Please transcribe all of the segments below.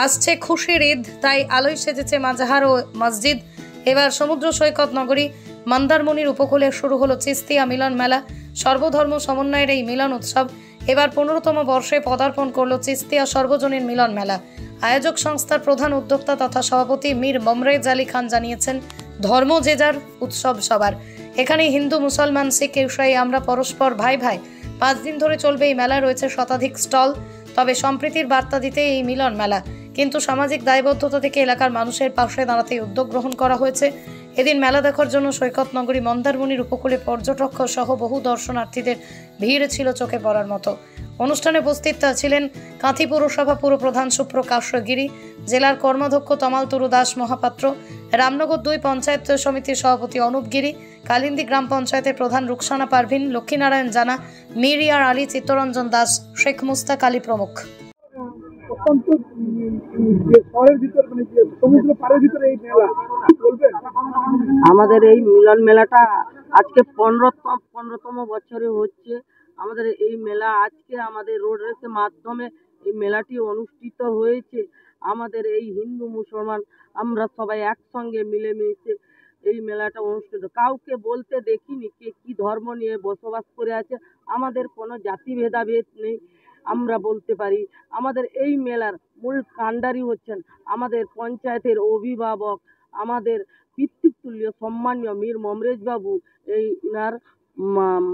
আসছে খুশির ঈদ, তাই আলোয় সেজেছে মাজাহার ও মসজিদ। এবার সমুদ্র সৈকত নগরী মন্দারমণির উপকূলে শুরু হলো চিস্তিয়া মিলন মেলা। সর্বধর্ম সমন্বয়ের এই মিলন উৎসব এবার 15তম বর্ষে পদার্পণ করল চিস্তিয়া সর্বজনীন মিলন মেলা। আয়োজক সংস্থার প্রধান উদ্যোক্তা তথা সভাপতি মীর মমরেজ আলী খান জানিয়েছেন, ধর্ম যে যার, উৎসব সবার। এখানে হিন্দু, মুসলমান, শিখ, ইসাই আমরা পরস্পর ভাই ভাই। 5 দিন ধরে চলবে এই মেলা। রয়েছে শতাধিক স্টল। তবে সম্প্রীতির বার্তা দিতে এই মিলন মেলা, কিন্তু সামাজিক দায়বদ্ধতা থেকে এলাকার মানুষের পাশে দাঁড়াতে উদ্যোগ গ্রহণ করা হয়েছে। এদিন মেলা দেখার জন্য সৈকত নগরী মন্দারমণির উপকূলে পর্যটক সহ বহু দর্শনার্থীদের ভিড় ছিল চোখে পড়ার মতো। অনুষ্ঠানে উপস্থিত ছিলেন কাঁথি পৌরসভা পুরপ্রধান সুপ্রকাশ গিরি, জেলার কর্মাধ্যক্ষ তমাল তরু দাস মহাপাত্র, রামনগর 2 পঞ্চায়েত সমিতির সভাপতি অনুপ গিরি, কালিন্দী গ্রাম পঞ্চায়েতের প্রধান রুকসানা পারভিন, লক্ষ্মীনারায়ণ জানা, মিরিয়ার আলী, চিত্তরঞ্জন দাস, শেখ মুস্তাক আলী প্রমুখ। আমাদের এই মিলন মেলাটা আজকে 15তম বছরে হচ্ছে। আমাদের এই মেলা আজকে আমাদের রোড রেসের মাধ্যমে এই মেলাটি অনুষ্ঠিত হয়েছে। আমাদের এই হিন্দু মুসলমান আমরা সবাই একসঙ্গে মিলেমিশে এই মেলাটা অনুষ্ঠিত। কাউকে বলতে দেখিনি কে কি ধর্ম নিয়ে বসবাস করে আছে। আমাদের কোনো জাতি ভেদাভেদ নেই, আমরা বলতে পারি। আমাদের এই মেলার মূল কাণ্ডারি হচ্ছেন আমাদের পঞ্চায়েতের অভিভাবক, আমাদের পিতৃতুল্য সম্মানীয় মীর মমরেজ বাবু। এই ইনার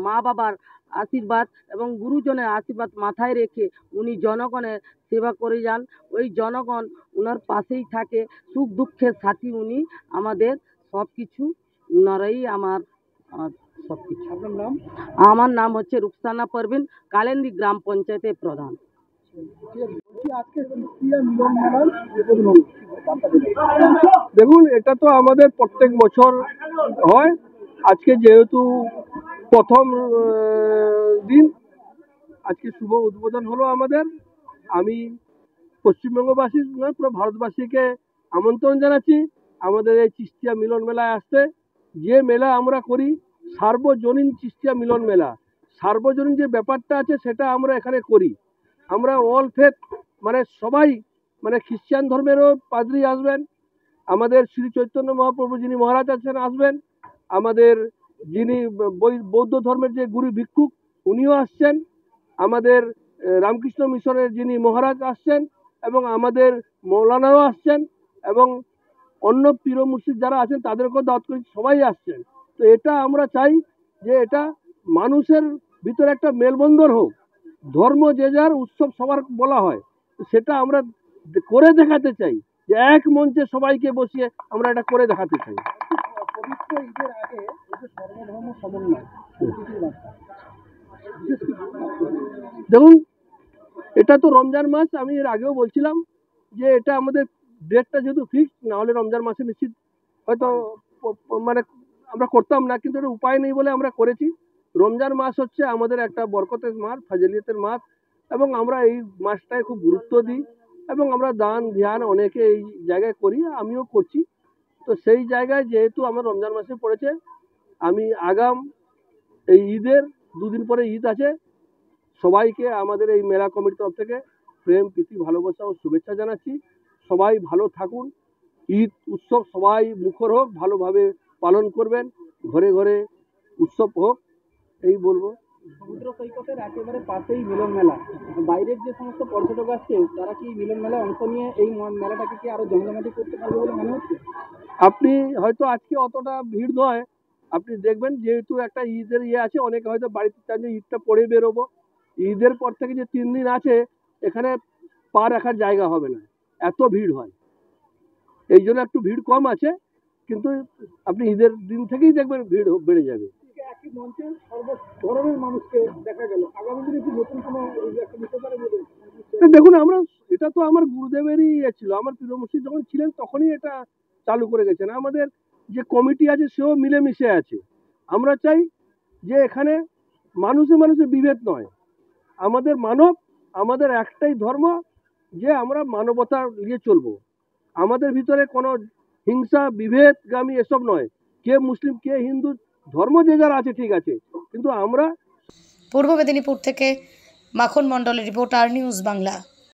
মা বাবার আশীর্বাদ এবং গুরুজনের আশীর্বাদ মাথায় রেখে উনি জনগণের সেবা করে যান। ওই জনগণ উনার পাশেই থাকে, সুখ দুঃখের সাথী উনি আমাদের সব কিছু। উনারাই আমার সব কিছু। আপনার নাম? আমার নাম হচ্ছে রুকসানা পারভিন, কালিন্দী গ্রাম পঞ্চায়েতের প্রধান। দেখুন, এটা তো আমাদের প্রত্যেক বছর হয়। আজকে যেহেতু প্রথম দিন, আজকে শুভ উদ্বোধন হলো আমাদের। আমি পশ্চিমবঙ্গবাসী নয়, পুরো ভারতবাসীকে আমন্ত্রণ জানাচ্ছি আমাদের এই চিস্তিয়া মিলন মেলায় আসতে। যে মেলা আমরা করি সার্বজনীন চিস্তিয়া মিলন মেলা, সার্বজনীন যে ব্যাপারটা আছে সেটা আমরা এখানে করি। আমরা অল ফেথ মানে সবাই, মানে খ্রিস্টান ধর্মেরও পাদ্রী আসবেন, আমাদের শ্রী চৈতন্য মহাপ্রভু যিনি মহারাজ আছেন আসবেন, আমাদের যিনি বৌদ্ধ ধর্মের যে গুরু ভিক্ষুক উনিও আসছেন, আমাদের রামকৃষ্ণ মিশনের যিনি মহারাজ আসছেন, এবং আমাদের মৌলানাও আসছেন, এবং অন্য পীর মুর্শিদ যারা আছেন তাদেরকেও দাওয়াত করেছি, সবাই আসছেন। তো এটা আমরা চাই যে এটা মানুষের ভিতরে একটা মেলবন্ধন হোক। ধর্ম যে যার, উৎসব সবার বলা হয়, সেটা আমরা করে দেখাতে চাই, যে এক মঞ্চে সবাইকে বসিয়ে আমরা এটা করে দেখাতে চাই। দেখুন, এটা তো রমজান মাস, আমি এর আগেও বলছিলাম যে এটা আমাদের ডেটটা যেহেতু ফিক্স, না হলে রমজান মাসে নিশ্চিত হয়তো মানে আমরা করতাম না, কিন্তু এটা উপায় নেই বলে আমরা করেছি। রমজান মাস হচ্ছে আমাদের একটা বরকতের মাস, ফাজিলিয়তের মাস, এবং আমরা এই মাসটায় খুব গুরুত্ব দিই, এবং আমরা দান ধ্যান অনেকে এই জায়গায় করি, আমিও করছি। তো সেই জায়গায় যেহেতু আমার রমজান মাসে পড়েছে, আমি আগাম এই ঈদের 2 দিন পরে ঈদ আছে, সবাইকে আমাদের এই মেলা কমিটির তরফ থেকে প্রেম, প্রীতি, ভালোবাসা ও শুভেচ্ছা জানাচ্ছি। সবাই ভালো থাকুন, ঈদ উৎসব সবাই মুখর হোক, ভালোভাবে পালন করবেন, ঘরে ঘরে উৎসব হোক, এই বলবো। সমুদ্র সৈকতের একেবারে পাশেই মিলন মেলা, বাইরের যে সমস্ত পর্যটক আসছে তারা কি মিলন মেলায় অংশ নিয়ে এই মেলাটাকে কি আরো জমজমাটি করতে পারবে বলে মনে হচ্ছে? আপনি হয়তো আজকে অতটা ভিড় নয়, আপনি দেখবেন যেহেতু একটা ঈদের আছে, অনেকে হয়তো বাড়িতে চান যে ঈদটা পরে বেরোবো। ঈদের পর থেকে যে 3 দিন আছে এখানে পা রাখার জায়গা হবে না, এত ভিড় হয়। এই জন্য একটু ভিড় কম আছে, কিন্তু আপনি ঈদের দিন থেকেই দেখবেন ভিড় বেড়ে যাবে। একই মঞ্চে সর্ব ধরনের মানুষকে দেখা গেল, আগামী দিনে কি নতুন কোনো নিতে পারে? দেখুন, আমরা এটা তো আমার গুরুদেবেরই ছিল, আমার পীর মুর্শিদ যখন ছিলেন তখনই এটা চালু করে গেছেন। আমাদের যে কমিটি আছে সেও মিলেমিশে আছে। আমরা চাই যে এখানে মানুষে মানুষে বিভেদ নয়, আমাদের মানব, আমাদের একটাই ধর্ম, যে আমরা মানবতা নিয়ে চলবো। আমাদের ভিতরে কোনো হিংসা, বিভেদগামী এসব নয়। কে মুসলিম কে হিন্দু, ধর্ম যে যার আছে ঠিক আছে, কিন্তু আমরা। পূর্ব মেদিনীপুর থেকে মাখন মণ্ডলের রিপোর্ট, আর নিউজ বাংলা।